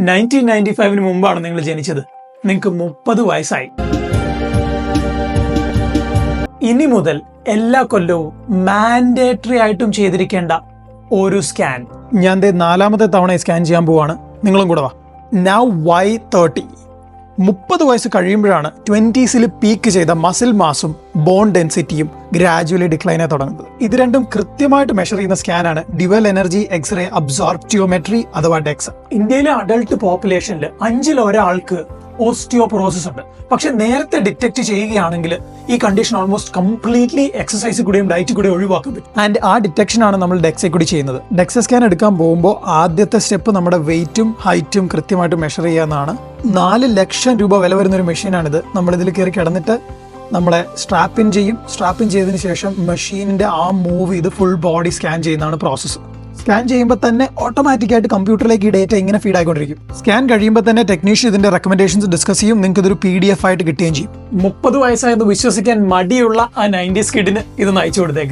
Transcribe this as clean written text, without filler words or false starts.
1995 മുമ്പാണ് നിങ്ങൾ ജനിച്ചത്. നിങ്ങൾക്ക് 30 വയസ്സായി. ഇനി മുതൽ എല്ലാ കൊല്ലവും മാൻഡേറ്ററി ആയിട്ടും ചെയ്തിരിക്കേണ്ട ഒരു സ്കാൻ. ഞാൻ 4ാമത്തെ തവണ സ്കാൻ ചെയ്യാൻ പോവാണ്. നിങ്ങളും കൂടെ വാ. Now why 30? 30 വയസ്സ് കഴിയുമ്പോഴാണ് 20s പീക്ക് ചെയ്ത മസിൽ മാസും ബോൺ ഡെൻസിറ്റിയും ഗ്രാജുവലി ഡിക്ലൈൻ ആയി തുടങ്ങുന്നത്. ഇത് രണ്ടും കൃത്യമായിട്ട് മെഷർ ചെയ്യുന്ന സ്കാനാണ് ഡ്യുവൽ എനർജി എക്സ്റേ അബ്സോർപ്റ്റിയോമെട്രി അഥവാ ഡെക്സ. ഇന്ത്യയിലെ അഡൾട്ട് പോപ്പുലേഷനിൽ 5ൽ ഒരാൾക്ക് ഓസ്റ്റിയോപൊറോസിസ് ഉണ്ട്. പക്ഷെ നേരത്തെ ഡിറ്റക്ട് ചെയ്യുകയാണെങ്കിൽ ഈ കണ്ടീഷൻ ഓൾമോസ്റ്റ് കംപ്ലീറ്റ്ലി എക്സസൈസ് കൂടെയും ഡയറ്റ് കൂടെ ഒഴിവാക്കാൻ പറ്റും. ആൻഡ് ആ ഡിറ്റക്ഷൻ ആണ് നമ്മൾ ഡെക്സ കൂടി ചെയ്യുന്നത്. ഡെക്സ സ്കാൻ എടുക്കാൻ പോകുമ്പോൾ ആദ്യത്തെ സ്റ്റെപ്പ് നമ്മുടെ വെയിറ്റും ഹൈറ്റും കൃത്യമായിട്ട് മെഷർ ചെയ്യാന്നാണ്. 4 ലക്ഷം രൂപ വില വരുന്നൊരു മെഷീനാണിത്. നമ്മളിതിൽ കയറി കിടന്നിട്ട് നമ്മളെ സ്ട്രാപ്പിൻ ചെയ്യും. സ്ട്രാപ്പിൻ ചെയ്തതിന് ശേഷം മെഷീനിന്റെ ആ മൂവ് ചെയ്ത് ഫുൾ ബോഡി സ്കാൻ ചെയ്യുന്നതാണ് പ്രോസസ്സ്. സ്കാൻ ചെയ്യുമ്പോൾ തന്നെ ഓട്ടോമാറ്റിക്കായിട്ട് കമ്പ്യൂട്ടറിലേക്ക് ഈ ഡേറ്റ ഇങ്ങനെ ഫീഡ് ആയിക്കൊണ്ടിരിക്കും. സ്കാൻ കഴിയുമ്പോൾ തന്നെ ടെക്നീഷ്യൻ ഇതിന്റെ റെക്കമെൻഡേഷൻസ് ഡിസ്കസ് ചെയ്യും. നിങ്ങൾക്ക് ഇതൊരു PDF ആയിട്ട് കിട്ടുകയും ചെയ്യും. 30 വയസ്സായെന്ന് വിശ്വസിക്കാൻ മടിയുള്ള ആ 90s കിഡിന് ഇത് നയിച്ചു കൊടുത്തേക്ക്.